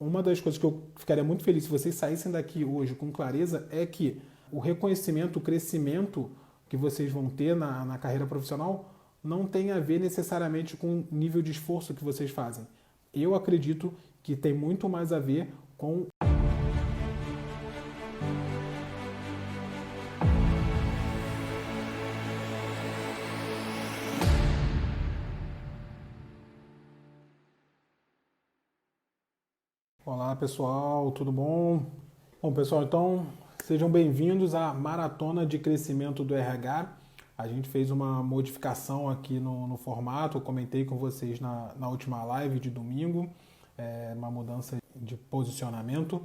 Uma das coisas que eu ficaria muito feliz se vocês saíssem daqui hoje com clareza é que o reconhecimento, o crescimento que vocês vão ter na carreira profissional não tem a ver necessariamente com o nível de esforço que vocês fazem. Eu acredito que tem muito mais a ver com. Olá pessoal, tudo bom? Bom pessoal, então sejam bem-vindos à Maratona de Crescimento do RH. A gente fez uma modificação aqui no formato, eu comentei com vocês na última live de domingo, uma mudança de posicionamento.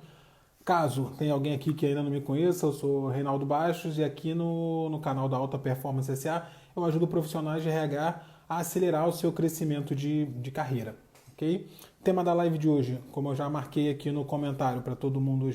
Caso tenha alguém aqui que ainda não me conheça, eu sou Reinaldo Bastos e aqui no canal da Alta Performance SA eu ajudo profissionais de RH a acelerar o seu crescimento de carreira. Ok? O tema da live de hoje, como eu já marquei aqui no comentário para todo mundo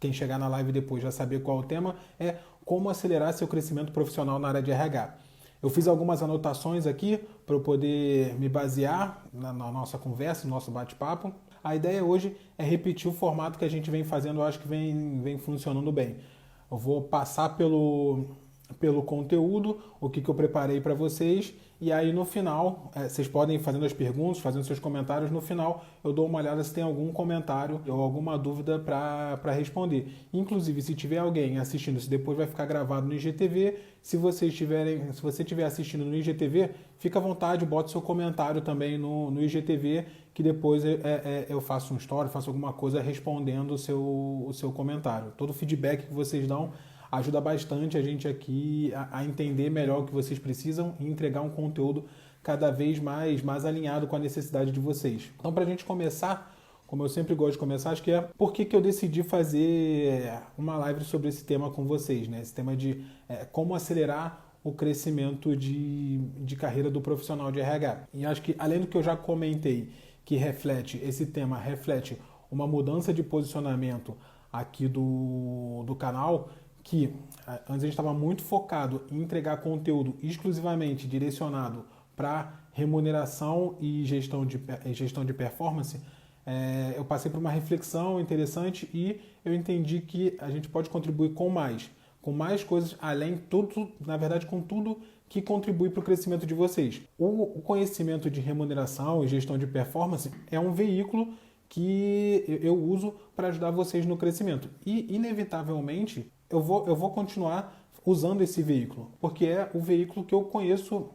quem chegar na live depois já saber qual é o tema, é como acelerar seu crescimento profissional na área de RH. Eu fiz algumas anotações aqui para eu poder me basear na nossa conversa, no nosso bate-papo. A ideia hoje é repetir o formato que a gente vem fazendo, eu acho que vem funcionando bem. Eu vou passar pelo conteúdo, o que eu preparei para vocês, e aí no final, vocês podem ir fazendo as perguntas, fazendo seus comentários, no final eu dou uma olhada se tem algum comentário ou alguma dúvida para responder. Inclusive, se tiver alguém assistindo, se depois vai ficar gravado no IGTV, se você estiver assistindo no IGTV, fica à vontade, bota seu comentário também no IGTV, que depois eu faço um story, faço alguma coisa respondendo o seu comentário. Todo o feedback que vocês dão ajuda bastante a gente aqui a entender melhor o que vocês precisam e entregar um conteúdo cada vez mais alinhado com a necessidade de vocês. Então, para a gente começar, como eu sempre gosto de começar, acho que é por que eu decidi fazer uma live sobre esse tema com vocês, né? Esse tema de como acelerar o crescimento de carreira do profissional de RH. E acho que, além do que eu já comentei, que esse tema reflete uma mudança de posicionamento aqui do canal, que antes a gente estava muito focado em entregar conteúdo exclusivamente direcionado para remuneração e gestão de performance, eu passei por uma reflexão interessante e eu entendi que a gente pode contribuir com mais coisas, além tudo, na verdade, com tudo que contribui para o crescimento de vocês. O conhecimento de remuneração e gestão de performance é um veículo que eu uso para ajudar vocês no crescimento. E, inevitavelmente, eu vou continuar usando esse veículo, porque é o veículo que eu conheço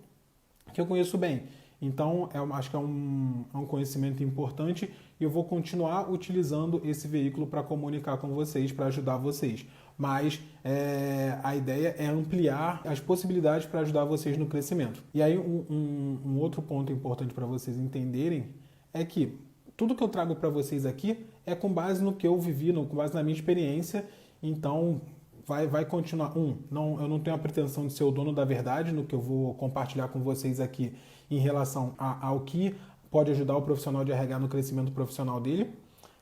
bem. Então, acho que é um conhecimento importante e eu vou continuar utilizando esse veículo para comunicar com vocês, para ajudar vocês. Mas a ideia é ampliar as possibilidades para ajudar vocês no crescimento. E aí, um outro ponto importante para vocês entenderem é que tudo que eu trago para vocês aqui é com base no que eu vivi, com base na minha experiência. Então, vai continuar. Eu não tenho a pretensão de ser o dono da verdade no que eu vou compartilhar com vocês aqui em relação ao que pode ajudar o profissional de RH no crescimento profissional dele.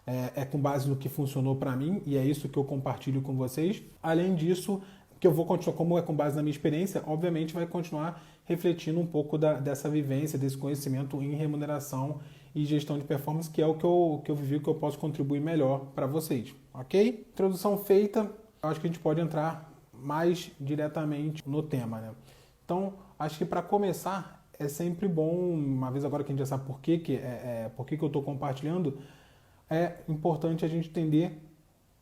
É com base no que funcionou para mim e é isso que eu compartilho com vocês. Além disso, que eu vou continuar, como é com base na minha experiência, obviamente vai continuar refletindo um pouco dessa vivência, desse conhecimento em remuneração e gestão de performance, que é o que eu vivi, que eu posso contribuir melhor para vocês, ok? Introdução feita, acho que a gente pode entrar mais diretamente no tema, né? Então, acho que para começar, é sempre bom, uma vez agora que a gente já sabe por que eu estou compartilhando, é importante a gente entender,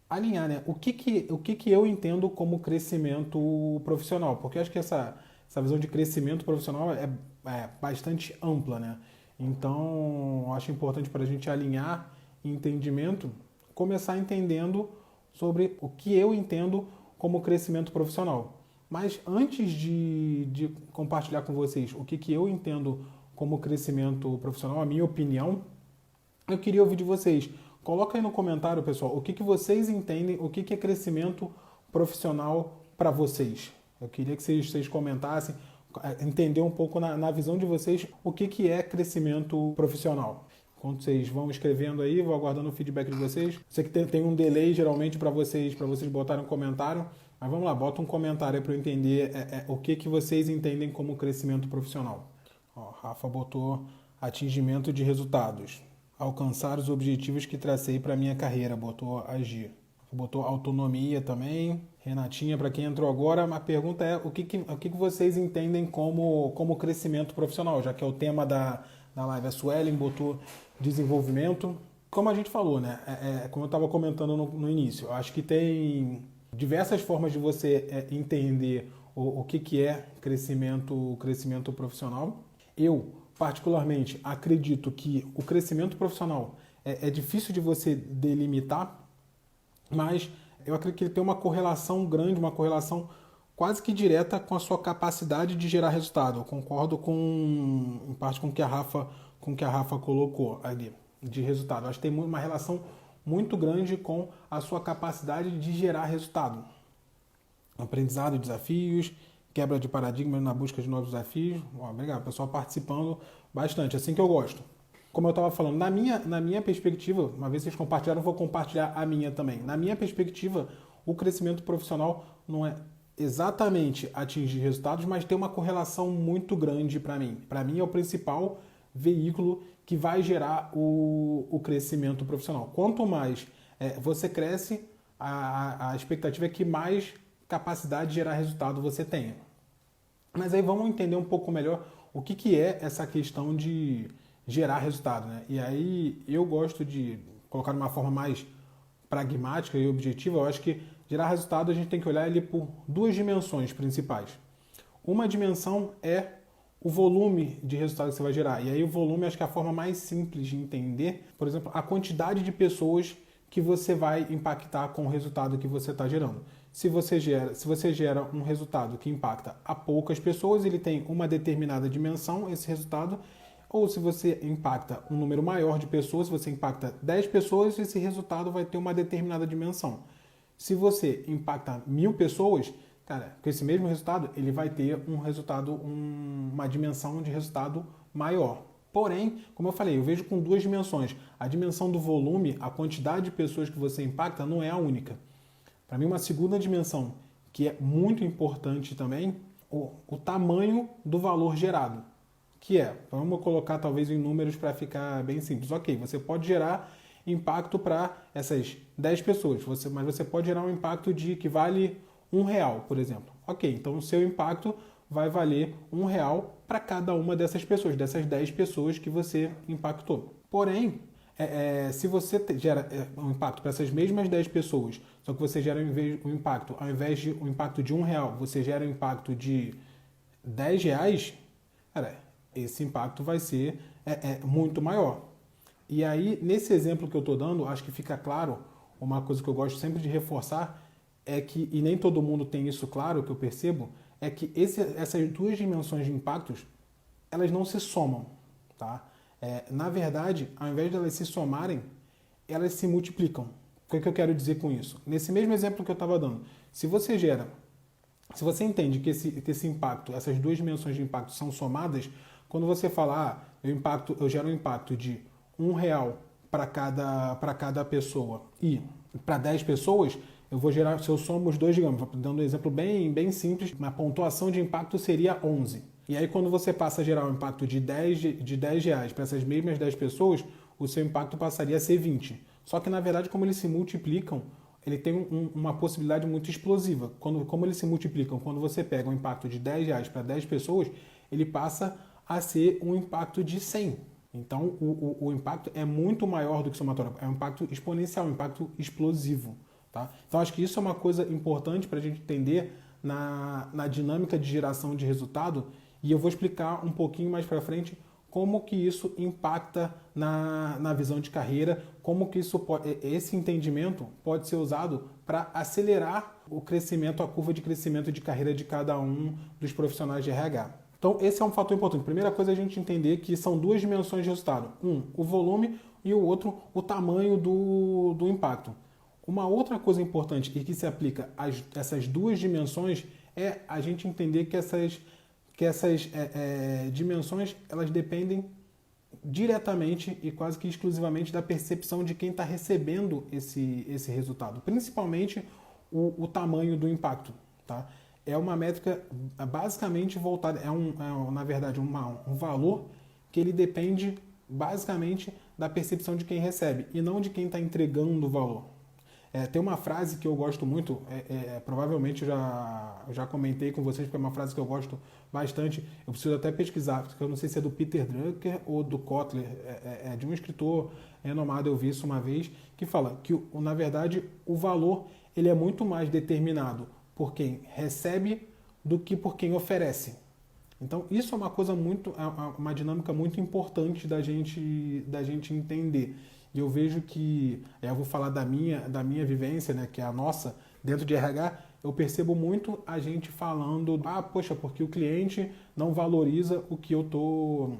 alinhar, né? O que eu entendo como crescimento profissional, porque acho que essa visão de crescimento profissional é bastante ampla, né? Então, acho importante para a gente alinhar entendimento, começar entendendo sobre o que eu entendo como crescimento profissional. Mas antes de compartilhar com vocês o que eu entendo como crescimento profissional, a minha opinião, eu queria ouvir de vocês. Coloca aí no comentário, pessoal, o que vocês entendem, o que é crescimento profissional para vocês. Eu queria que vocês comentassem, entender um pouco na visão de vocês o que é crescimento profissional. Enquanto vocês vão escrevendo aí, vou aguardando o feedback de vocês. Sei que tem um delay geralmente para vocês botarem um comentário, mas vamos lá, bota um comentário aí para eu entender o que vocês entendem como crescimento profissional. Ó, Rafa botou atingimento de resultados. alcançar os objetivos que tracei para minha carreira, botou agir. Botou autonomia também. Renatinha, para quem entrou agora, a pergunta é o que vocês entendem como crescimento profissional, já que é o tema da live. A Suelen botou desenvolvimento. Como a gente falou, né? Como eu estava comentando no início, eu acho que tem diversas formas de você entender o que é crescimento profissional. Eu, particularmente, acredito que o crescimento profissional é difícil de você delimitar, mas eu acredito que ele tem uma correlação grande, uma correlação quase que direta com a sua capacidade de gerar resultado. Eu concordo em parte com o que a Rafa colocou ali, de resultado. Eu acho que tem uma relação muito grande com a sua capacidade de gerar resultado. Aprendizado, desafios, quebra de paradigmas na busca de novos desafios. Obrigado, pessoal participando bastante, assim que eu gosto. Como eu estava falando, na minha perspectiva, uma vez vocês compartilharam, eu vou compartilhar a minha também. Na minha perspectiva, o crescimento profissional não é exatamente atingir resultados, mas tem uma correlação muito grande para mim. Para mim é o principal veículo que vai gerar o crescimento profissional. Quanto mais você cresce, a expectativa é que mais capacidade de gerar resultado você tenha. Mas aí vamos entender um pouco melhor o que é essa questão de gerar resultado, né? E aí eu gosto de colocar de uma forma mais pragmática e objetiva. Eu acho que gerar resultado a gente tem que olhar ele por duas dimensões principais. Uma dimensão é o volume de resultado que você vai gerar. E aí o volume acho que é a forma mais simples de entender. Por exemplo, a quantidade de pessoas que você vai impactar com o resultado que você está gerando. Se você gera um resultado que impacta a poucas pessoas, ele tem uma determinada dimensão, esse resultado. Ou se você impacta um número maior de pessoas, se você impacta 10 pessoas, esse resultado vai ter uma determinada dimensão. Se você impacta 1000 pessoas, cara, com esse mesmo resultado, ele vai ter um resultado, uma dimensão de resultado maior. Porém, como eu falei, eu vejo com duas dimensões. A dimensão do volume, a quantidade de pessoas que você impacta, não é a única. Para mim, uma segunda dimensão, que é muito importante também, o tamanho do valor gerado. Que vamos colocar talvez em números para ficar bem simples. Ok, você pode gerar impacto para essas 10 pessoas, mas você pode gerar um impacto que vale R$1, por exemplo. Ok, então o seu impacto vai valer R$1 para cada uma dessas pessoas, dessas 10 pessoas que você impactou. Porém, se você gera um impacto para essas mesmas 10 pessoas, só que você gera um impacto, ao invés de um impacto de R$1, você gera um impacto de R$10, cara, esse impacto vai ser muito maior. E aí, nesse exemplo que eu estou dando, acho que fica claro, uma coisa que eu gosto sempre de reforçar, é que, e nem todo mundo tem isso claro, que eu percebo, é que essas duas dimensões de impactos, elas não se somam, tá? Na verdade, ao invés de elas se somarem, elas se multiplicam. O que eu quero dizer com isso? Nesse mesmo exemplo que eu estava dando, se você entende que esse impacto, essas duas dimensões de impacto são somadas, quando você fala, eu gero um impacto de R$1 para cada pessoa e para 10 pessoas, eu vou gerar, se eu somo os dois, digamos, dando um exemplo bem simples, a pontuação de impacto seria 11. E aí quando você passa a gerar um impacto de R$10 para essas mesmas 10 pessoas, o seu impacto passaria a ser 20. Só que na verdade, como eles se multiplicam, ele tem uma possibilidade muito explosiva. Como eles se multiplicam, quando você pega um impacto de R$10 para 10 pessoas, ele passa a ser um impacto de 100. Então, o impacto é muito maior do que somatório. É um impacto exponencial, um impacto explosivo. Tá? Então, acho que isso é uma coisa importante para a gente entender na dinâmica de geração de resultado. E eu vou explicar um pouquinho mais para frente como que isso impacta na visão de carreira, como que esse entendimento pode ser usado para acelerar o crescimento, a curva de crescimento de carreira de cada um dos profissionais de RH. Então, esse é um fator importante. Primeira coisa é a gente entender que são duas dimensões de resultado. O volume e o outro, o tamanho do impacto. Uma outra coisa importante e que se aplica a essas duas dimensões é a gente entender que essas dimensões elas dependem diretamente e quase que exclusivamente da percepção de quem está recebendo esse resultado. Principalmente o tamanho do impacto. Tá? É uma métrica basicamente voltada, na verdade, um valor que ele depende basicamente da percepção de quem recebe e não de quem está entregando o valor. Tem uma frase que eu gosto muito, provavelmente eu já comentei com vocês, porque é uma frase que eu gosto bastante. Eu preciso até pesquisar, porque eu não sei se é do Peter Drucker ou do Kotler, de um escritor renomado, eu vi isso uma vez, que fala que, na verdade, o valor ele é muito mais determinado por quem recebe do que por quem oferece. Então, isso é uma coisa uma dinâmica muito importante da gente entender. E eu vejo que, eu vou falar da minha vivência, né, que é a nossa, dentro de RH, eu percebo muito a gente falando, poxa, porque o cliente não valoriza o que eu estou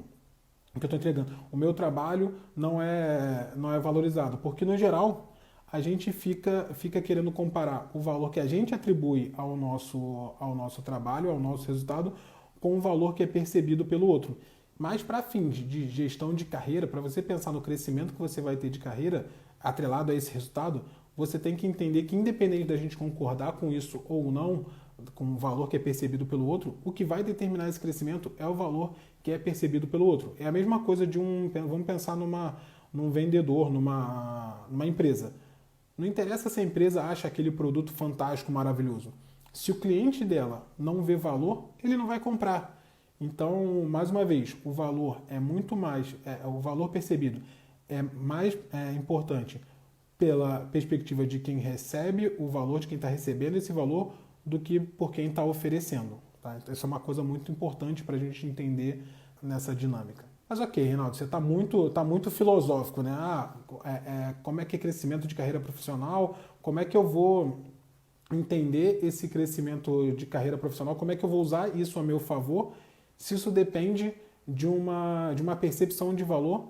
entregando. O meu trabalho não é valorizado, porque no geral a gente fica querendo comparar o valor que a gente atribui ao nosso trabalho, ao nosso resultado, com o valor que é percebido pelo outro. Mas para fins de gestão de carreira, para você pensar no crescimento que você vai ter de carreira atrelado a esse resultado, você tem que entender que, independente da gente concordar com isso ou não, com o valor que é percebido pelo outro, o que vai determinar esse crescimento é o valor que é percebido pelo outro. É a mesma coisa vamos pensar num vendedor, numa empresa. Não interessa se a empresa acha aquele produto fantástico, maravilhoso. Se o cliente dela não vê valor, ele não vai comprar. Então, mais uma vez, o valor é muito mais, o valor percebido é mais importante pela perspectiva de quem recebe o valor, de quem está recebendo esse valor, do que por quem está oferecendo. Tá? Então, isso é uma coisa muito importante para a gente entender nessa dinâmica. Mas ok, Reinaldo, você está muito filosófico, né? Como é que é crescimento de carreira profissional? Como é que eu vou entender esse crescimento de carreira profissional? Como é que eu vou usar isso a meu favor? Se isso depende de uma percepção de valor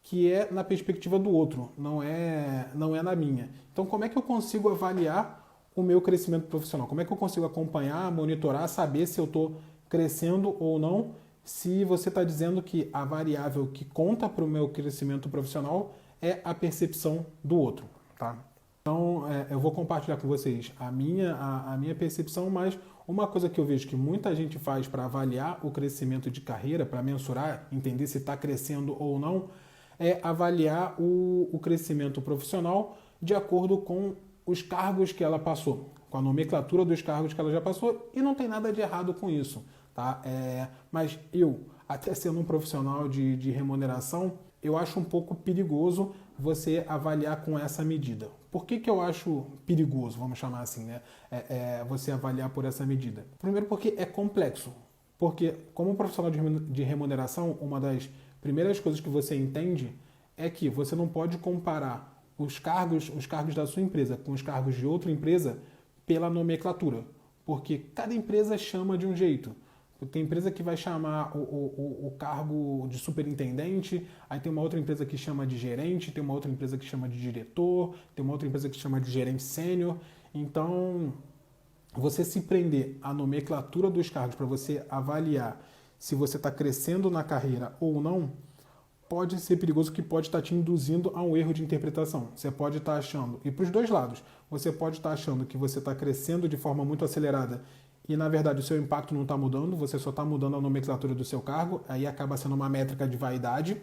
que é na perspectiva do outro, não é na minha. Então, como é que eu consigo avaliar o meu crescimento profissional? Como é que eu consigo acompanhar, monitorar, saber se eu estou crescendo ou não, se você está dizendo que a variável que conta para o meu crescimento profissional é a percepção do outro, tá? Então, eu vou compartilhar com vocês a minha percepção, mas uma coisa que eu vejo que muita gente faz para avaliar o crescimento de carreira, para mensurar, entender se está crescendo ou não, é avaliar o crescimento profissional de acordo com os cargos que ela passou, com a nomenclatura dos cargos que ela já passou, e não tem nada de errado com isso, tá? Mas eu, até sendo um profissional de remuneração, eu acho um pouco perigoso você avaliar com essa medida. Por que eu acho perigoso, vamos chamar assim, né? Você avaliar por essa medida? Primeiro porque é complexo. Porque como profissional de remuneração, uma das primeiras coisas que você entende é que você não pode comparar os cargos da sua empresa com os cargos de outra empresa pela nomenclatura. Porque cada empresa chama de um jeito. Tem empresa que vai chamar o cargo de superintendente, aí tem uma outra empresa que chama de gerente, tem uma outra empresa que chama de diretor, tem uma outra empresa que chama de gerente sênior. Então, você se prender à nomenclatura dos cargos para você avaliar se você está crescendo na carreira ou não, pode ser perigoso, que pode estar te induzindo a um erro de interpretação. Você pode estar achando, e para os dois lados, você pode estar achando que você está crescendo de forma muito acelerada e, na verdade, o seu impacto não está mudando, você só está mudando a nomenclatura do seu cargo, aí acaba sendo uma métrica de vaidade.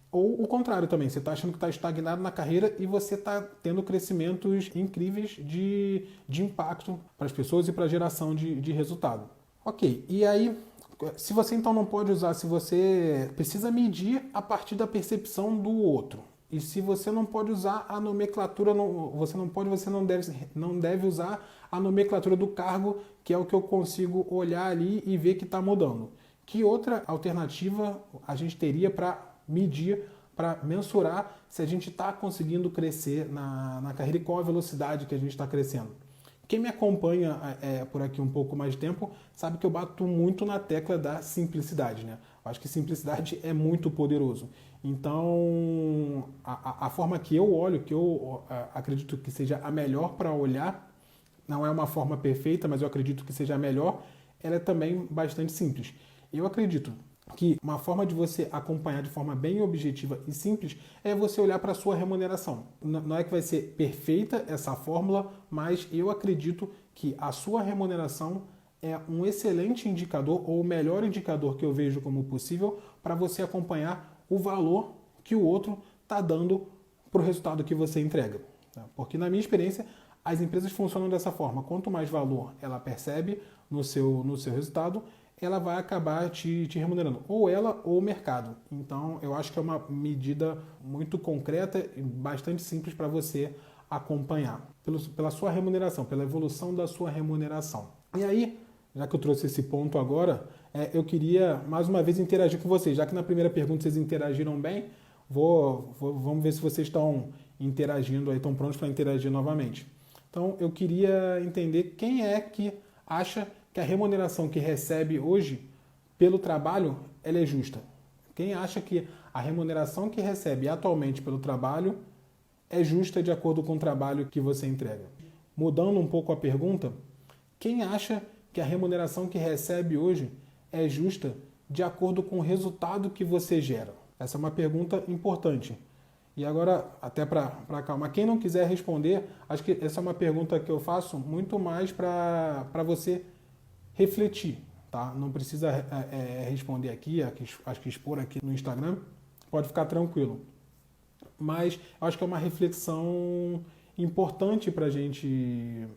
Ou o contrário também, você está achando que está estagnado na carreira e você está tendo crescimentos incríveis de impacto para as pessoas e para a geração de resultado. Ok, e aí, se você então não pode usar, se você precisa medir a partir da percepção do outro, e se você não pode usar a nomenclatura, você não deve usar a nomenclatura do cargo, que é o que eu consigo olhar ali e ver que está mudando. Que outra alternativa a gente teria para medir, para mensurar se a gente está conseguindo crescer na carreira e qual a velocidade que a gente está crescendo? Quem me acompanha por aqui um pouco mais de tempo sabe que eu bato muito na tecla da simplicidade, né? Eu acho que simplicidade é muito poderoso. Então, a forma que eu olho, que eu acredito que seja a melhor para olhar, não é uma forma perfeita, mas eu acredito que seja a melhor, ela é também bastante simples. Eu acredito que uma forma de você acompanhar de forma bem objetiva e simples é você olhar para a sua remuneração. Não é que vai ser perfeita essa fórmula, mas eu acredito que a sua remuneração é um excelente indicador, ou o melhor indicador que eu vejo como possível, para você acompanhar o valor que o outro está dando para o resultado que você entrega. Tá? Porque na minha experiência, as empresas funcionam dessa forma. Quanto mais valor ela percebe no seu resultado, ela vai acabar te remunerando. Ou ela ou o mercado. Então, eu acho que é uma medida muito concreta e bastante simples para você acompanhar. Pela sua remuneração, pela evolução da sua remuneração. E aí, já que eu trouxe esse ponto agora, eu queria mais uma vez interagir com vocês. Já que na primeira pergunta vocês interagiram bem, vamos ver se vocês estão interagindo aí, estão prontos para interagir novamente. Então, eu queria entender quem é que acha que a remuneração que recebe hoje pelo trabalho ela é justa. Quem acha que a remuneração que recebe atualmente pelo trabalho é justa de acordo com o trabalho que você entrega. Mudando um pouco a pergunta, quem acha que a remuneração que recebe hoje é justa de acordo com o resultado que você gera? Essa é uma pergunta importante. E agora, até para acalmar, quem não quiser responder, acho que essa é uma pergunta que eu faço muito mais para você refletir, tá? Não precisa responder aqui, acho que expor aqui no Instagram, pode ficar tranquilo. Mas eu acho que é uma reflexão importante para a gente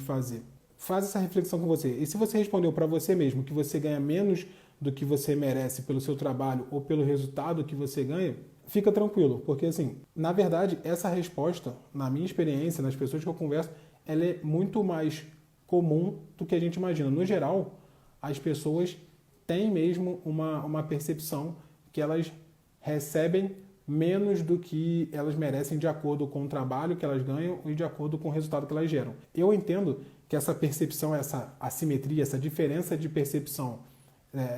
fazer. Faz essa reflexão com você. E se você respondeu para você mesmo que você ganha menos do que você merece pelo seu trabalho ou pelo resultado que você ganha, fica tranquilo, porque assim, na verdade, essa resposta, na minha experiência, nas pessoas que eu converso, ela é muito mais comum do que a gente imagina. No geral, as pessoas têm mesmo uma percepção que elas recebem menos do que elas merecem de acordo com o trabalho que elas ganham e de acordo com o resultado que elas geram. Eu entendo que essa percepção, essa assimetria, essa diferença de percepção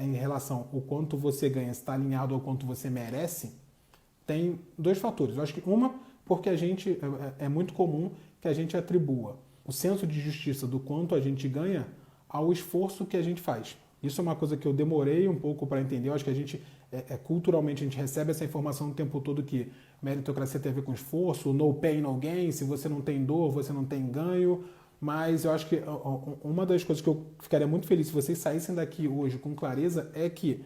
em relação ao quanto você ganha, está alinhado ao quanto você merece, tem dois fatores. Eu acho que uma, porque é muito comum que a gente atribua o senso de justiça do quanto a gente ganha ao esforço que a gente faz. Isso é uma coisa que eu demorei um pouco para entender. Eu acho que a gente, culturalmente, a gente recebe essa informação o tempo todo que meritocracia tem a ver com esforço, no pain, no gain, se você não tem dor, você não tem ganho. Mas eu acho que uma das coisas que eu ficaria muito feliz se vocês saíssem daqui hoje com clareza é que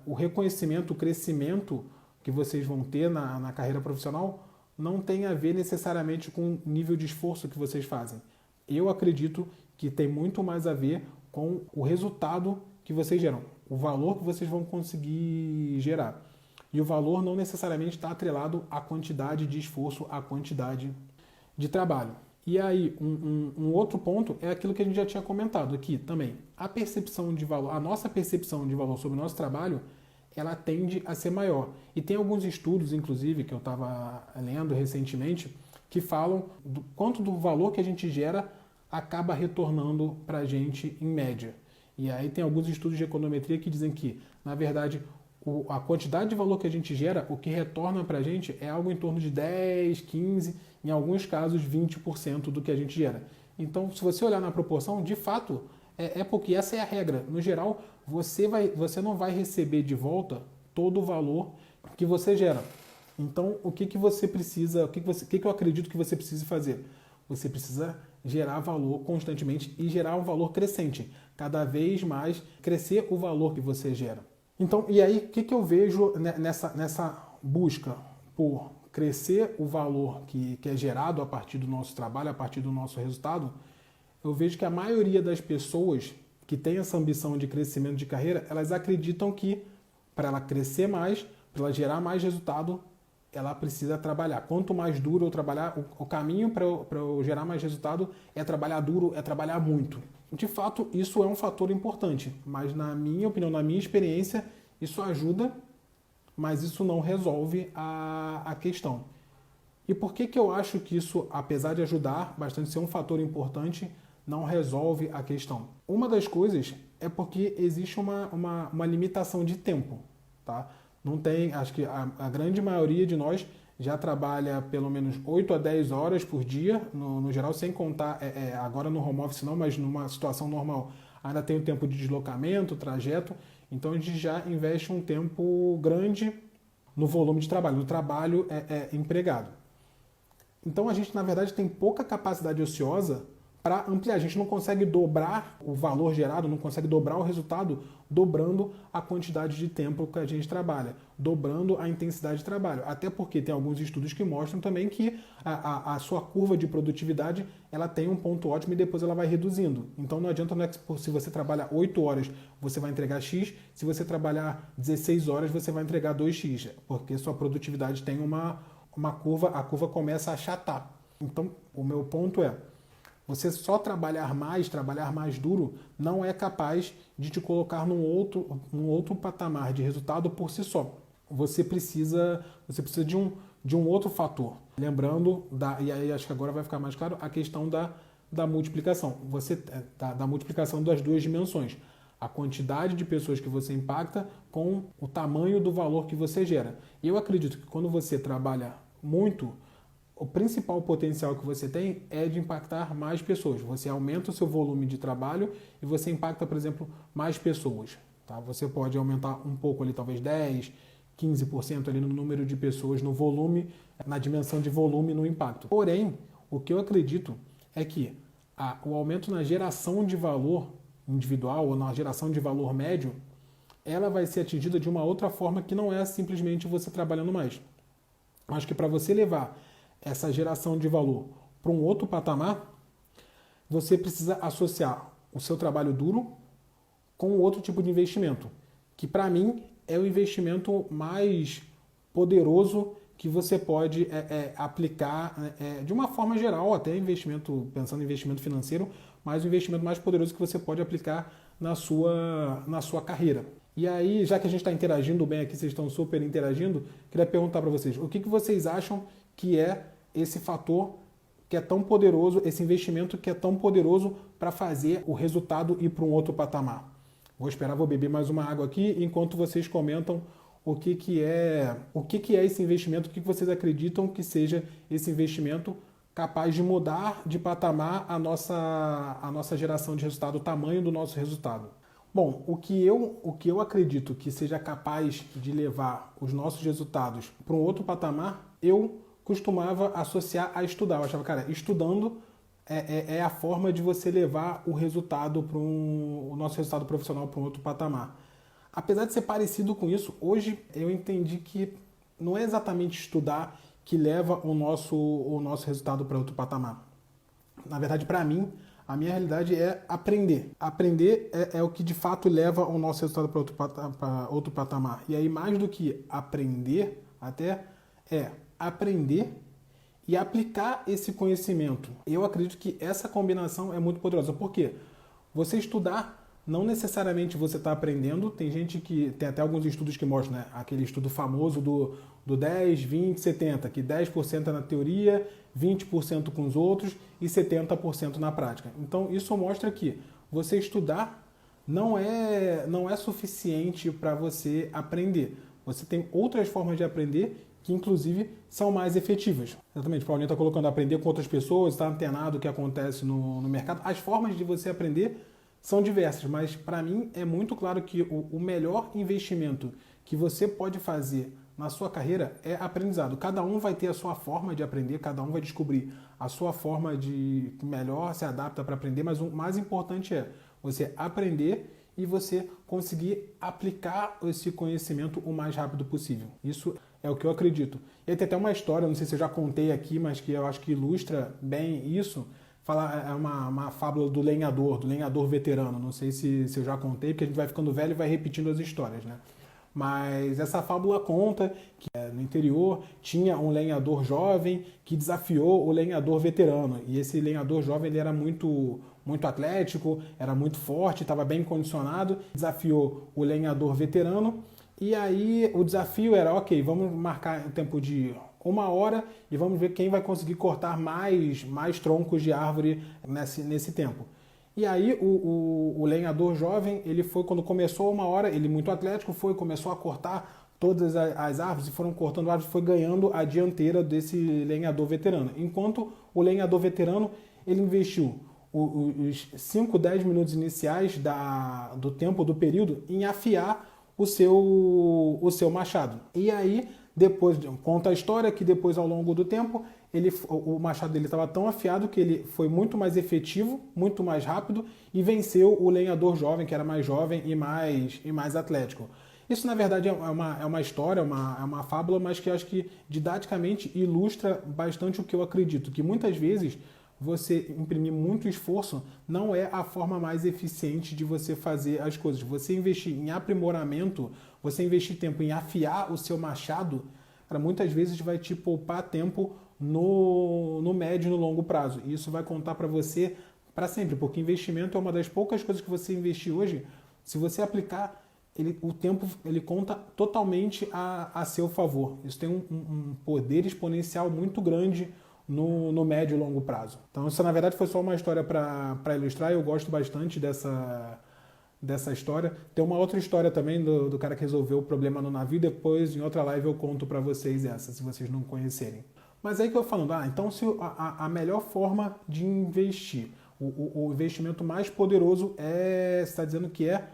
o reconhecimento, o crescimento que vocês vão ter na carreira profissional não tem a ver necessariamente com o nível de esforço que vocês fazem. Eu acredito que tem muito mais a ver com o resultado que vocês geram, o valor que vocês vão conseguir gerar. E o valor não necessariamente está atrelado à quantidade de esforço, à quantidade de trabalho. E aí, um outro ponto é aquilo que a gente já tinha comentado aqui também. A percepção de valor, a nossa percepção de valor sobre o nosso trabalho, ela tende a ser maior. E tem alguns estudos, inclusive, que eu estava lendo recentemente, que falam do quanto do valor que a gente gera acaba retornando para a gente em média. E aí tem alguns estudos de econometria que dizem que, na verdade, a quantidade de valor que a gente gera, o que retorna para a gente é algo em torno de 10, 15, em alguns casos 20% do que a gente gera. Então, se você olhar na proporção, de fato, porque essa é a regra. No geral, você não vai receber de volta todo o valor que você gera. Então, o que você precisa, o que eu acredito que você precisa fazer? Você precisa gerar valor constantemente e gerar um valor crescente. Cada vez mais crescer o valor que você gera. Então, e aí, o que eu vejo nessa busca por crescer o valor que é gerado a partir do nosso trabalho, a partir do nosso resultado? Eu vejo que a maioria das pessoas que tem essa ambição de crescimento de carreira, elas acreditam que para ela crescer mais, para ela gerar mais resultado, ela precisa trabalhar. Quanto mais duro eu trabalhar, o caminho para eu gerar mais resultado é trabalhar duro, é trabalhar muito. De fato, isso é um fator importante, mas na minha opinião, na minha experiência, isso ajuda, mas isso não resolve a questão. E por que eu acho que isso, apesar de ajudar bastante, ser um fator importante, não resolve a questão? Uma das coisas é porque existe uma limitação de tempo, tá? Não tem, acho que a grande maioria de nós já trabalha pelo menos 8 a 10 horas por dia, no geral, sem contar, agora no home office não, mas numa situação normal, ainda tem o tempo de deslocamento, trajeto, então a gente já investe um tempo grande no volume de trabalho, no trabalho empregado. Então a gente, na verdade, tem pouca capacidade ociosa para ampliar. A gente não consegue dobrar o valor gerado, não consegue dobrar o resultado dobrando a quantidade de tempo que a gente trabalha, dobrando a intensidade de trabalho. Até porque tem alguns estudos que mostram também que a sua curva de produtividade ela tem um ponto ótimo e depois ela vai reduzindo. Então não adianta, não é que se você trabalha 8 horas você vai entregar X, se você trabalhar 16 horas você vai entregar 2X, porque sua produtividade tem uma curva, a curva começa a achatar. Então o meu ponto é, você só trabalhar mais duro, não é capaz de te colocar num outro patamar de resultado por si só. Você precisa de um outro fator. Lembrando, e aí acho que agora vai ficar mais claro, a questão da multiplicação. Da multiplicação das duas dimensões. A quantidade de pessoas que você impacta com o tamanho do valor que você gera. E eu acredito que quando você trabalha muito, o principal potencial que você tem é de impactar mais pessoas. Você aumenta o seu volume de trabalho e você impacta, por exemplo, mais pessoas. Tá? Você pode aumentar um pouco ali, talvez 10, 15% ali no número de pessoas, no volume, na dimensão de volume no impacto. Porém, o que eu acredito é que o aumento na geração de valor individual ou na geração de valor médio, ela vai ser atingida de uma outra forma que não é simplesmente você trabalhando mais. Acho que para você levar essa geração de valor para um outro patamar, você precisa associar o seu trabalho duro com outro tipo de investimento, que para mim é o investimento mais poderoso que você pode aplicar de uma forma geral, até investimento, pensando em investimento financeiro, mas o investimento mais poderoso que você pode aplicar na sua carreira. E aí, já que a gente está interagindo bem aqui, vocês estão super interagindo, queria perguntar para vocês, o que vocês acham que é esse fator que é tão poderoso, esse investimento que é tão poderoso para fazer o resultado ir para um outro patamar? Vou beber mais uma água aqui enquanto vocês comentam o que é esse investimento, o que vocês acreditam que seja esse investimento capaz de mudar de patamar a nossa geração de resultado, o tamanho do nosso resultado. Bom, o que eu acredito que seja capaz de levar os nossos resultados para um outro patamar, eu costumava associar a estudar. Eu achava, cara, estudando é a forma de você levar o resultado o nosso resultado profissional para um outro patamar. Apesar de ser parecido com isso, hoje eu entendi que não é exatamente estudar que leva o nosso resultado para outro patamar. Na verdade, para mim, a minha realidade é aprender. Aprender é o que de fato leva o nosso resultado para outro patamar. E aí, mais do que aprender, até aprender e aplicar esse conhecimento. Eu acredito que essa combinação é muito poderosa. Por quê? Você estudar, não necessariamente você está aprendendo. Tem gente que tem até alguns estudos que mostram, né? Aquele estudo famoso do 10, 20, 70, que 10% é na teoria, 20% com os outros e 70% na prática. Então, isso mostra que você estudar não é suficiente para você aprender. Você tem outras formas de aprender que, inclusive, são mais efetivas. Exatamente, o Paulinho está colocando aprender com outras pessoas, está antenado o que acontece no mercado. As formas de você aprender são diversas, mas para mim é muito claro que o melhor investimento que você pode fazer na sua carreira é aprendizado. Cada um vai ter a sua forma de aprender, cada um vai descobrir a sua forma de melhor se adapta para aprender, mas o mais importante é você aprender e você conseguir aplicar esse conhecimento o mais rápido possível. Isso é o que eu acredito. E tem até uma história, não sei se eu já contei aqui, mas que eu acho que ilustra bem isso. É uma fábula do lenhador veterano. Não sei se eu já contei, porque a gente vai ficando velho e vai repetindo as histórias, né? Mas essa fábula conta que no interior tinha um lenhador jovem que desafiou o lenhador veterano. E esse lenhador jovem ele era muito atlético, era muito forte, estava bem condicionado. Desafiou o lenhador veterano. E aí o desafio era, ok, vamos marcar um tempo de 1 hora e vamos ver quem vai conseguir cortar mais troncos de árvore nesse tempo. E aí o lenhador jovem, ele foi, quando começou 1 hora, ele muito atlético, começou a cortar todas as árvores e foram cortando árvores, foi ganhando a dianteira desse lenhador veterano. Enquanto o lenhador veterano, ele investiu os 5, 10 minutos iniciais do tempo, do período, em afiar o seu machado. E aí, depois conta a história que depois, ao longo do tempo, o machado dele estava tão afiado que ele foi muito mais efetivo, muito mais rápido e venceu o lenhador jovem, que era mais jovem e mais atlético. Isso, na verdade, é uma história, é uma fábula, mas que eu acho que didaticamente ilustra bastante o que eu acredito, que muitas vezes você imprimir muito esforço não é a forma mais eficiente de você fazer as coisas. Você investir em aprimoramento, você investir tempo em afiar o seu machado, muitas vezes vai te poupar tempo no médio e no longo prazo. E isso vai contar para você para sempre, porque investimento é uma das poucas coisas que você investir hoje, se você aplicar, o tempo ele conta totalmente a seu favor. Isso tem um poder exponencial muito grande no médio e longo prazo. Então, isso na verdade foi só uma história para ilustrar. Eu gosto bastante dessa história. Tem uma outra história também do cara que resolveu o problema no navio. Depois, em outra live, eu conto para vocês essa, se vocês não conhecerem. Mas aí que eu falo, então se a melhor forma de investir, o investimento mais poderoso você está dizendo que é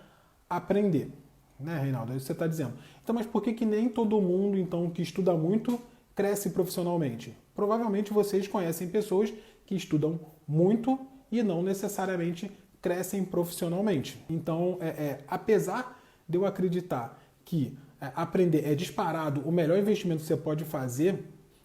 aprender, né, Reinaldo? É isso que você está dizendo. Então, mas por que nem todo mundo, então, que estuda muito, cresce profissionalmente? Provavelmente vocês conhecem pessoas que estudam muito e não necessariamente crescem profissionalmente. Então, apesar de eu acreditar que aprender é disparado o melhor investimento que você pode fazer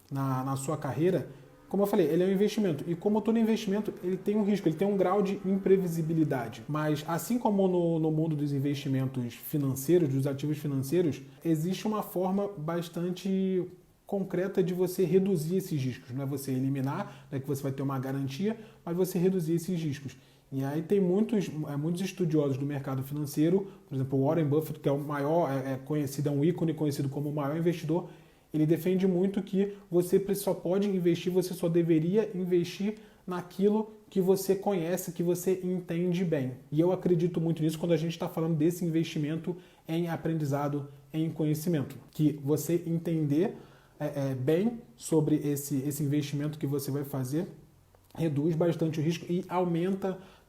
na sua carreira, como eu falei, ele é um investimento. E como todo investimento, ele tem um risco, ele tem um grau de imprevisibilidade. Mas assim como no mundo dos investimentos financeiros, dos ativos financeiros, existe uma forma bastante concreta de você reduzir esses riscos. Não é você eliminar, não é que você vai ter uma garantia, mas você reduzir esses riscos. E aí tem muitos estudiosos do mercado financeiro, por exemplo, o Warren Buffett, que é o maior, conhecido, é um ícone conhecido como o maior investidor, ele defende muito que você só pode investir, você só deveria investir naquilo que você conhece, que você entende bem. E eu acredito muito nisso quando a gente está falando desse investimento em aprendizado, em conhecimento. Que você entender bem sobre esse investimento que você vai fazer reduz bastante o risco e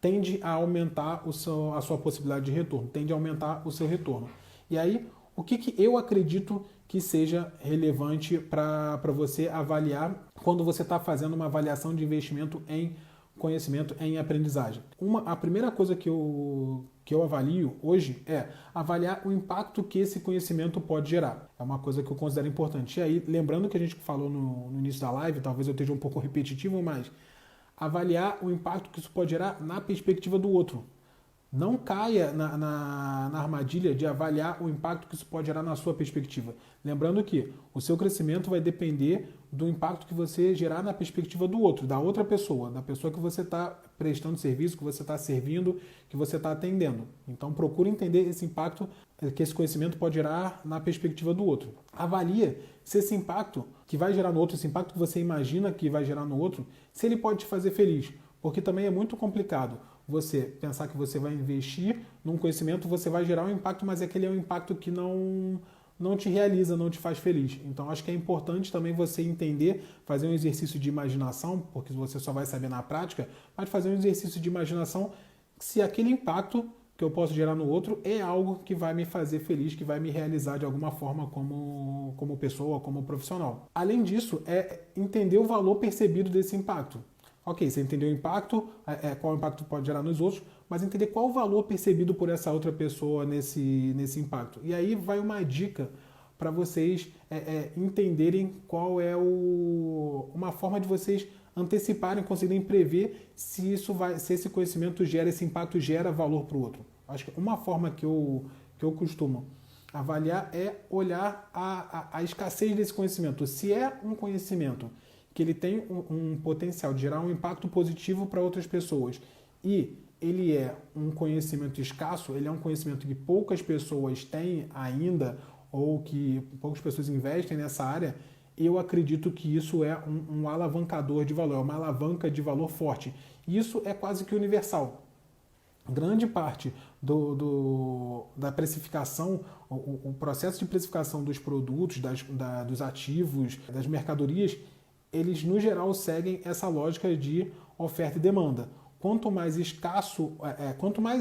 tende a aumentar a sua possibilidade de retorno, tende a aumentar o seu retorno. E aí, o que eu acredito que seja relevante para você avaliar quando você está fazendo uma avaliação de investimento em conhecimento, em aprendizagem? A primeira coisa que eu avalio hoje é avaliar o impacto que esse conhecimento pode gerar. É uma coisa que eu considero importante. E aí, lembrando que a gente falou no início da live, talvez eu esteja um pouco repetitivo, mas avaliar o impacto que isso pode gerar na perspectiva do outro. Não caia na armadilha de avaliar o impacto que isso pode gerar na sua perspectiva. Lembrando que o seu crescimento vai depender do impacto que você gerar na perspectiva do outro, da outra pessoa, da pessoa que você está prestando serviço, que você está servindo, que você está atendendo. Então procure entender esse impacto que esse conhecimento pode gerar na perspectiva do outro. Avalia se esse impacto que vai gerar no outro, esse impacto que você imagina que vai gerar no outro, se ele pode te fazer feliz. Porque também é muito complicado você pensar que você vai investir num conhecimento, você vai gerar um impacto, mas aquele é um impacto que não te realiza, não te faz feliz. Então, acho que é importante também você entender, fazer um exercício de imaginação, porque você só vai saber na prática, mas fazer um exercício de imaginação se aquele impacto que eu posso gerar no outro é algo que vai me fazer feliz, que vai me realizar de alguma forma como pessoa, como profissional. Além disso, é entender o valor percebido desse impacto. Ok, você entendeu o impacto, qual impacto pode gerar nos outros, mas entender qual o valor percebido por essa outra pessoa nesse impacto. E aí vai uma dica para vocês entenderem qual é uma forma de vocês anteciparem, conseguirem prever se esse conhecimento esse impacto gera valor para o outro. Acho que uma forma que eu costumo avaliar é olhar a escassez desse conhecimento. Se é um conhecimento que ele tem um potencial de gerar um impacto positivo para outras pessoas e ele é um conhecimento escasso, ele é um conhecimento que poucas pessoas têm ainda ou que poucas pessoas investem nessa área, eu acredito que isso é um alavancador de valor, é uma alavanca de valor forte. Isso é quase que universal. Grande parte da precificação, o processo de precificação dos produtos, dos ativos, das mercadorias, eles, no geral, seguem essa lógica de oferta e demanda. Quanto mais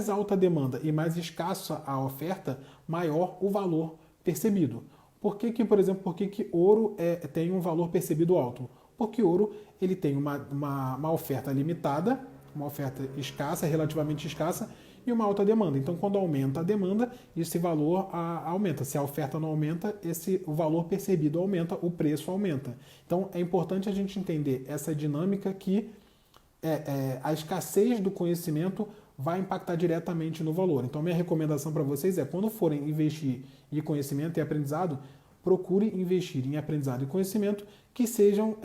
alta a demanda e mais escassa a oferta, maior o valor percebido. Por exemplo, por que que ouro tem um valor percebido alto? Porque ouro ele tem uma oferta limitada, uma oferta escassa, relativamente escassa, e uma alta demanda. Então, quando aumenta a demanda, esse valor aumenta. Se a oferta não aumenta, o valor percebido aumenta, o preço aumenta. Então, é importante a gente entender essa dinâmica que a escassez do conhecimento vai impactar diretamente no valor. Então, minha recomendação para vocês é, quando forem investir em conhecimento e aprendizado, procure investir em aprendizado e conhecimento que sejam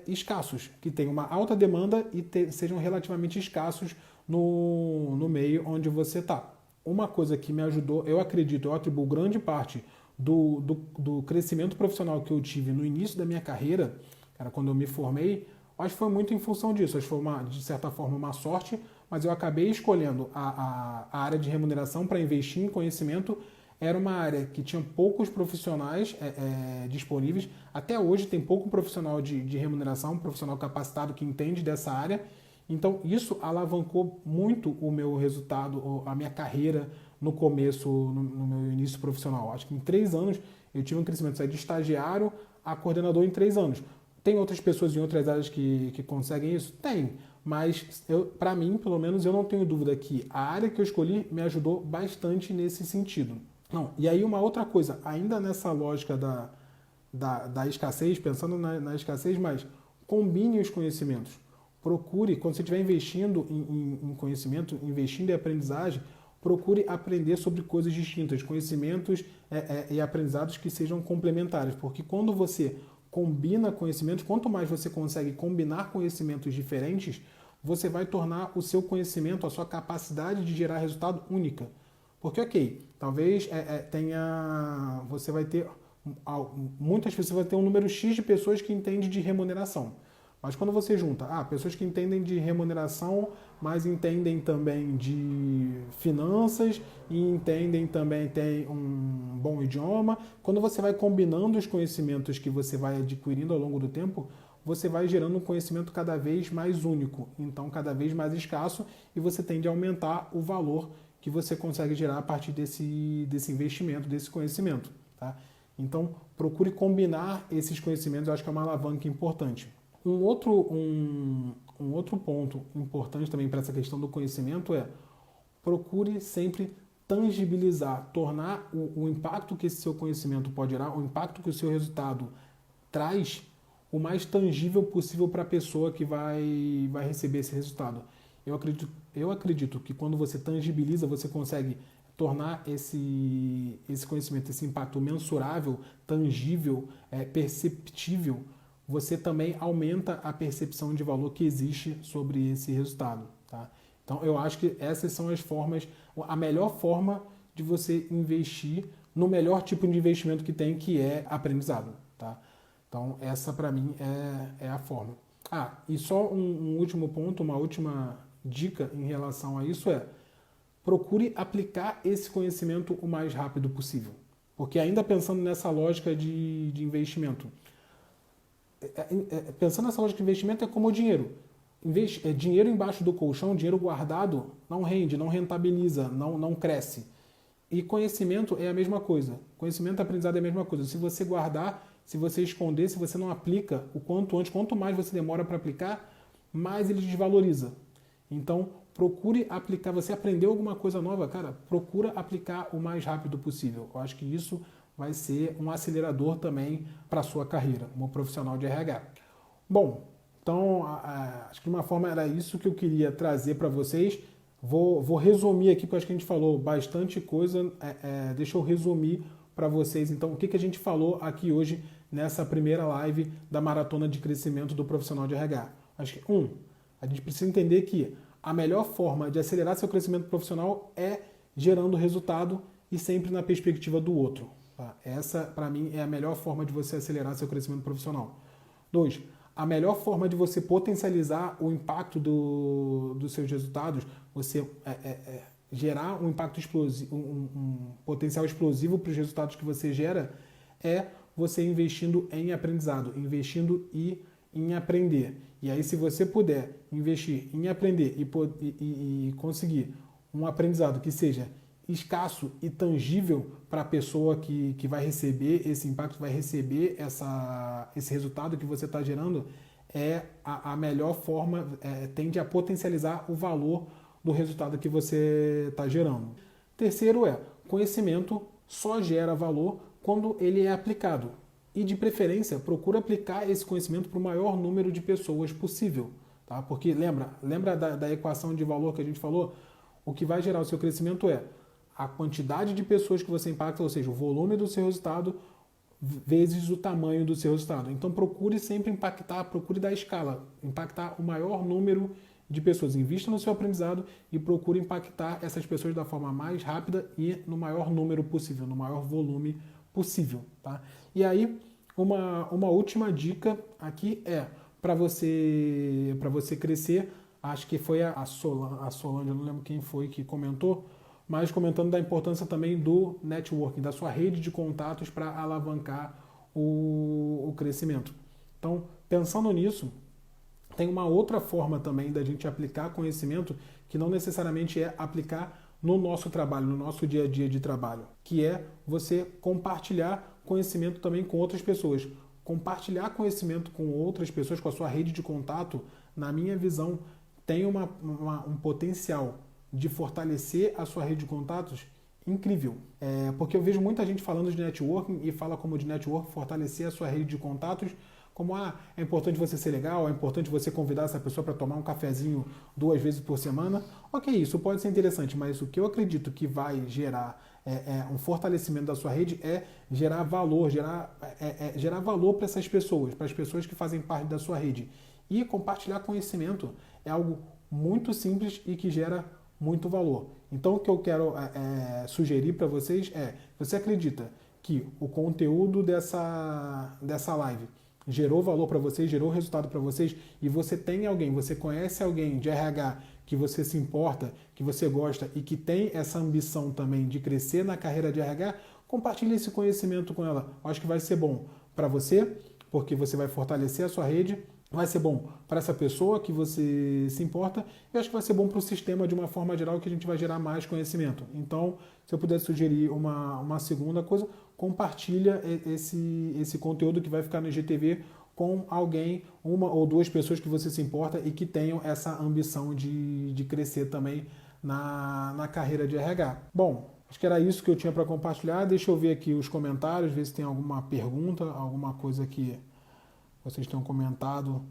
escassos, que tenham uma alta demanda e sejam relativamente escassos no meio onde você está. Uma coisa que me ajudou, eu atribuo grande parte do crescimento profissional que eu tive no início da minha carreira, cara, quando eu me formei, acho que foi muito em função disso. Acho que foi, de certa forma, uma sorte, mas eu acabei escolhendo a área de remuneração para investir em conhecimento. Era uma área que tinha poucos profissionais disponíveis. Até hoje tem pouco profissional de remuneração, um profissional capacitado que entende dessa área. Então, isso alavancou muito o meu resultado, a minha carreira no começo, no meu início profissional. Acho que em 3 anos eu tive um crescimento, saí de estagiário a coordenador em 3 anos. Tem outras pessoas em outras áreas que conseguem isso? Tem, mas para mim, pelo menos, eu não tenho dúvida que a área que eu escolhi me ajudou bastante nesse sentido. Não, e aí uma outra coisa, ainda nessa lógica da escassez, pensando na escassez, mas combine os conhecimentos. Procure, quando você estiver investindo em conhecimento, investindo em aprendizagem, procure aprender sobre coisas distintas, conhecimentos e aprendizados que sejam complementares, porque quando você combina conhecimentos, quanto mais você consegue combinar conhecimentos diferentes, você vai tornar o seu conhecimento, a sua capacidade de gerar resultado única. Porque, ok, talvez você vai ter, muitas pessoas, vai ter um número X de pessoas que entendem de remuneração. Mas quando você junta pessoas que entendem de remuneração, mas entendem também de finanças e entendem também, tem um bom idioma, quando você vai combinando os conhecimentos que você vai adquirindo ao longo do tempo, você vai gerando um conhecimento cada vez mais único, então cada vez mais escasso, e você tende a aumentar o valor que você consegue gerar a partir desse investimento, desse conhecimento. Tá? Então, procure combinar esses conhecimentos, eu acho que é uma alavanca importante. Um outro ponto importante também para essa questão do conhecimento é procure sempre tangibilizar, tornar o impacto que esse seu conhecimento pode gerar, o impacto que o seu resultado traz, o mais tangível possível para a pessoa que vai receber esse resultado. Eu acredito que quando você tangibiliza, você consegue tornar esse conhecimento, esse impacto mensurável, tangível, perceptível. Você também aumenta a percepção de valor que existe sobre esse resultado. Tá? Então, eu acho que essas são as formas, a melhor forma de você investir no melhor tipo de investimento que tem, que é aprendizado. Tá? Então, essa para mim é a forma. E só um último ponto, uma última dica em relação a isso procure aplicar esse conhecimento o mais rápido possível. Porque ainda pensando nessa lógica de investimento, pensando nessa lógica de investimento é como o dinheiro. Dinheiro embaixo do colchão, dinheiro guardado, não rende, não rentabiliza, não cresce. E conhecimento é a mesma coisa. Conhecimento e aprendizado é a mesma coisa. Se você guardar, se você esconder, se você não aplica o quanto antes, quanto mais você demora para aplicar, mais ele desvaloriza. Então, procure aplicar. Você aprendeu alguma coisa nova, cara, procura aplicar o mais rápido possível. Eu acho que isso vai ser um acelerador também para a sua carreira como profissional de RH. Bom, então acho que de uma forma era isso que eu queria trazer para vocês. Vou resumir aqui, porque acho que a gente falou bastante coisa. Deixa eu resumir para vocês, então, o que a gente falou aqui hoje nessa primeira live da Maratona de Crescimento do Profissional de RH. Acho que, a gente precisa entender que a melhor forma de acelerar seu crescimento profissional é gerando resultado e sempre na perspectiva do outro. Tá? Essa, para mim, é a melhor forma de você acelerar seu crescimento profissional. 2. A melhor forma de você potencializar o impacto dos seus resultados, você gerar um impacto explosivo, um potencial explosivo para os resultados que você gera, é você investindo em aprendizado, investindo em aprender. E aí, se você puder investir em aprender e conseguir um aprendizado que seja escasso e tangível para a pessoa que vai receber esse impacto, vai receber esse resultado que você está gerando, é a melhor forma, tende a potencializar o valor do resultado que você está gerando. Terceiro conhecimento só gera valor quando ele é aplicado. E de preferência, procura aplicar esse conhecimento para o maior número de pessoas possível. Tá? Porque lembra da equação de valor que a gente falou? O que vai gerar o seu crescimento é a quantidade de pessoas que você impacta, ou seja, o volume do seu resultado vezes o tamanho do seu resultado. Então procure sempre impactar, procure dar escala, impactar o maior número de pessoas. Invista no seu aprendizado e procure impactar essas pessoas da forma mais rápida e no maior número possível, no maior volume possível. Tá? E aí, uma última dica aqui para você crescer, acho que foi a Solange, eu não lembro quem foi que comentou, mas comentando da importância também do networking, da sua rede de contatos para alavancar o crescimento. Então, pensando nisso, tem uma outra forma também da gente aplicar conhecimento que não necessariamente é aplicar no nosso trabalho, no nosso dia a dia de trabalho, que é você compartilhar conhecimento também com outras pessoas. Compartilhar conhecimento com outras pessoas, com a sua rede de contato, na minha visão, tem um potencial de fortalecer a sua rede de contatos incrível. Porque eu vejo muita gente falando de networking e fala como de networking fortalecer a sua rede de contatos, como é importante você ser legal, é importante você convidar essa pessoa para tomar um cafezinho 2 vezes por semana. Ok, isso pode ser interessante, mas o que eu acredito que vai gerar um fortalecimento da sua rede é gerar valor, gerar valor para essas pessoas, para as pessoas que fazem parte da sua rede. E compartilhar conhecimento é algo muito simples e que gera muito valor. Então o que eu quero sugerir para vocês você acredita que o conteúdo dessa live gerou valor para vocês, gerou resultado para vocês, e você tem alguém, você conhece alguém de RH que você se importa, que você gosta e que tem essa ambição também de crescer na carreira de RH, compartilhe esse conhecimento com ela. Eu acho que vai ser bom para você, porque você vai fortalecer a sua rede, vai ser bom para essa pessoa que você se importa, e acho que vai ser bom para o sistema de uma forma geral, que a gente vai gerar mais conhecimento. Então, se eu puder sugerir uma segunda coisa, compartilha esse conteúdo que vai ficar no IGTV com alguém, 1 ou 2 pessoas que você se importa e que tenham essa ambição de crescer também na carreira de RH. Bom, acho que era isso que eu tinha para compartilhar. Deixa eu ver aqui os comentários, ver se tem alguma pergunta, alguma coisa que vocês tenham comentado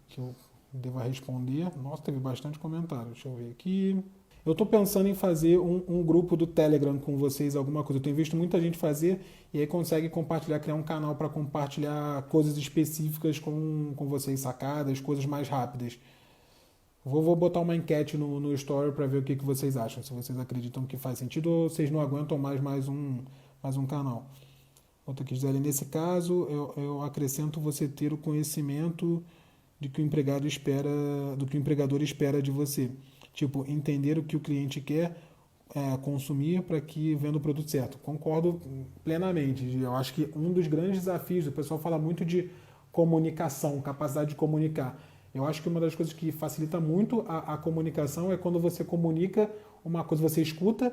que eu deva responder. Nossa, teve bastante comentário. Deixa eu ver aqui. Eu estou pensando em fazer um grupo do Telegram com vocês, alguma coisa. Eu tenho visto muita gente fazer e aí consegue compartilhar, criar um canal para compartilhar coisas específicas com vocês, sacadas, coisas mais rápidas. Vou botar uma enquete no Story para ver o que vocês acham, se vocês acreditam que faz sentido ou vocês não aguentam mais um canal. Outra que Gisele, nesse caso, eu acrescento você ter o conhecimento de que o empregado espera, do que o empregador espera de você. Tipo, entender o que o cliente quer consumir para que venda o produto certo. Concordo plenamente. Eu acho que um dos grandes desafios, o pessoal fala muito de comunicação, capacidade de comunicar. Eu acho que uma das coisas que facilita muito a comunicação é quando você comunica uma coisa, você escuta,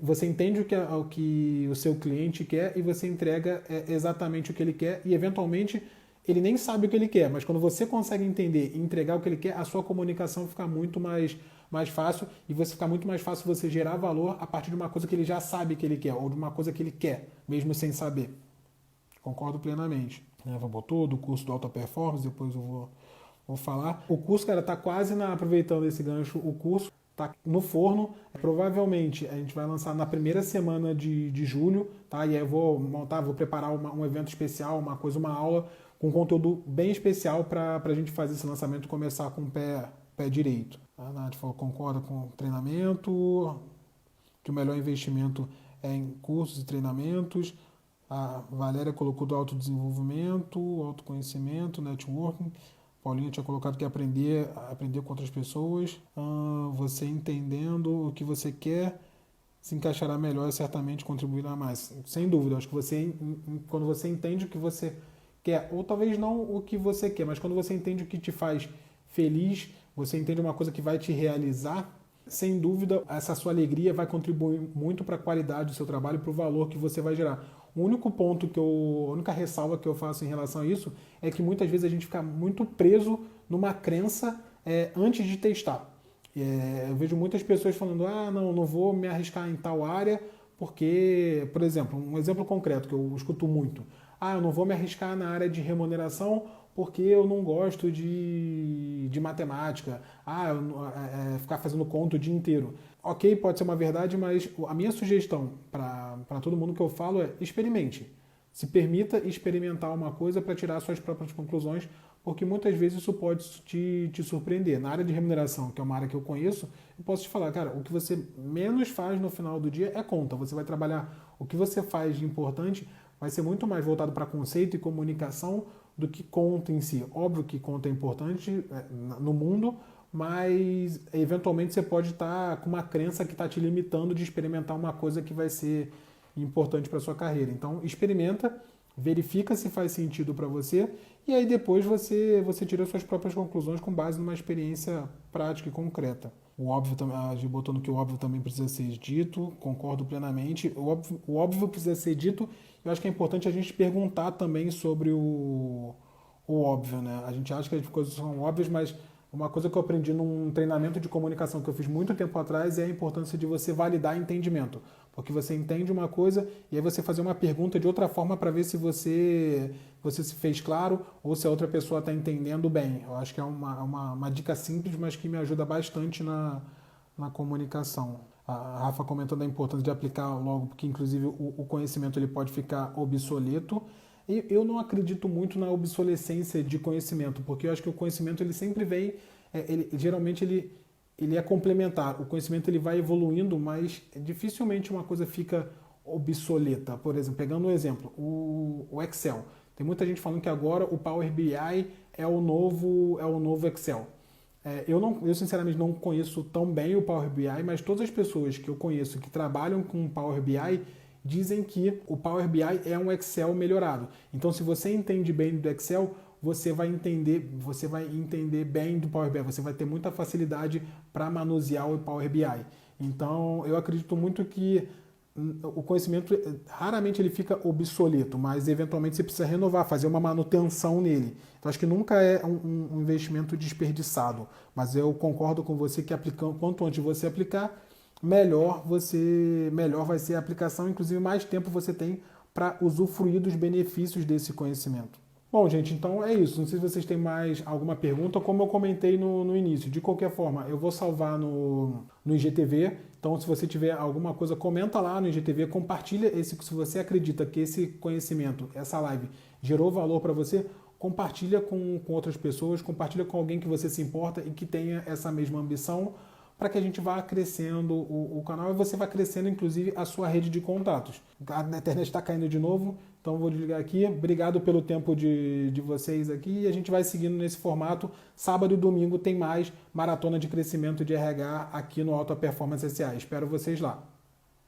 você entende o que o seu cliente quer e você entrega exatamente o que ele quer e, eventualmente, ele nem sabe o que ele quer, mas quando você consegue entender e entregar o que ele quer, a sua comunicação fica muito mais fácil e fica muito mais fácil você gerar valor a partir de uma coisa que ele já sabe que ele quer ou de uma coisa que ele quer, mesmo sem saber. Concordo plenamente. Botou do curso do Alta Performance, depois eu vou falar. O curso, cara, tá quase aproveitando esse gancho, o curso tá no forno. Provavelmente a gente vai lançar na primeira semana de julho, tá? E aí eu vou preparar um evento especial, uma aula com conteúdo bem especial para a gente fazer esse lançamento e começar com o pé direito. A Nath falou, concorda com o treinamento, que o melhor investimento é em cursos e treinamentos. A Valéria colocou do autodesenvolvimento, autoconhecimento, networking. Paulinha tinha colocado que aprender com outras pessoas. Você entendendo o que você quer se encaixará melhor e certamente contribuirá mais. Sem dúvida, acho que quando você entende o que você quer, ou talvez não o que você quer, mas quando você entende o que te faz feliz, você entende uma coisa que vai te realizar, sem dúvida, essa sua alegria vai contribuir muito para a qualidade do seu trabalho e para o valor que você vai gerar. O único ponto a única ressalva que eu faço em relação a isso é que muitas vezes a gente fica muito preso numa crença antes de testar. Eu vejo muitas pessoas falando, não vou me arriscar em tal área porque, por exemplo, um exemplo concreto que eu escuto muito, eu não vou me arriscar na área de remuneração porque eu não gosto de matemática, ficar fazendo conta o dia inteiro. Ok, pode ser uma verdade, mas a minha sugestão para todo mundo que eu falo é experimente. Se permita experimentar uma coisa para tirar suas próprias conclusões, porque muitas vezes isso pode te surpreender. Na área de remuneração, que é uma área que eu conheço, eu posso te falar, cara, o que você menos faz no final do dia é conta. Você vai trabalhar o que você faz de importante, vai ser muito mais voltado para conceito e comunicação do que conta em si. Óbvio que conta é importante no mundo, mas eventualmente você pode estar com uma crença que está te limitando de experimentar uma coisa que vai ser importante para sua carreira. Então, experimenta, verifica se faz sentido para você e aí depois você tira suas próprias conclusões com base numa experiência prática e concreta. O óbvio, a Gi botou no que o óbvio também precisa ser dito, concordo plenamente. O óbvio precisa ser dito. Eu acho que é importante a gente perguntar também sobre o óbvio, né? A gente acha que as coisas são óbvias, mas uma coisa que eu aprendi num treinamento de comunicação que eu fiz muito tempo atrás é a importância de você validar entendimento. Porque você entende uma coisa e aí você fazer uma pergunta de outra forma para ver se você se fez claro ou se a outra pessoa está entendendo bem. Eu acho que é uma dica simples, mas que me ajuda bastante na comunicação. A Rafa comentando a importância de aplicar logo, porque inclusive o conhecimento ele pode ficar obsoleto. E eu não acredito muito na obsolescência de conhecimento, porque eu acho que o conhecimento ele sempre vem, geralmente ele é complementar. O conhecimento ele vai evoluindo, mas dificilmente uma coisa fica obsoleta. Por exemplo, pegando um exemplo, o Excel. Tem muita gente falando que agora o Power BI é o novo Excel. Eu sinceramente não conheço tão bem o Power BI, mas todas as pessoas que eu conheço que trabalham com o Power BI dizem que o Power BI é um Excel melhorado. Então, se você entende bem do Excel, você vai entender bem do Power BI, você vai ter muita facilidade para manusear o Power BI. Então, eu acredito muito que o conhecimento, raramente ele fica obsoleto, mas eventualmente você precisa renovar, fazer uma manutenção nele. Então, acho que nunca é um investimento desperdiçado, mas eu concordo com você que quanto antes você aplicar, melhor vai ser a aplicação, inclusive mais tempo você tem para usufruir dos benefícios desse conhecimento. Bom, gente, então é isso. Não sei se vocês têm mais alguma pergunta, como eu comentei no início. De qualquer forma, eu vou salvar no IGTV. Então, se você tiver alguma coisa, comenta lá no IGTV, compartilha se você acredita que esse conhecimento, essa live, gerou valor para você, compartilha com outras pessoas, compartilha com alguém que você se importa e que tenha essa mesma ambição, para que a gente vá crescendo o canal e você vá crescendo, inclusive, a sua rede de contatos. A internet está caindo de novo, então vou desligar aqui. Obrigado pelo tempo de vocês aqui e a gente vai seguindo nesse formato. Sábado e domingo tem mais Maratona de Crescimento de RH aqui no Alta Performance SA. Espero vocês lá.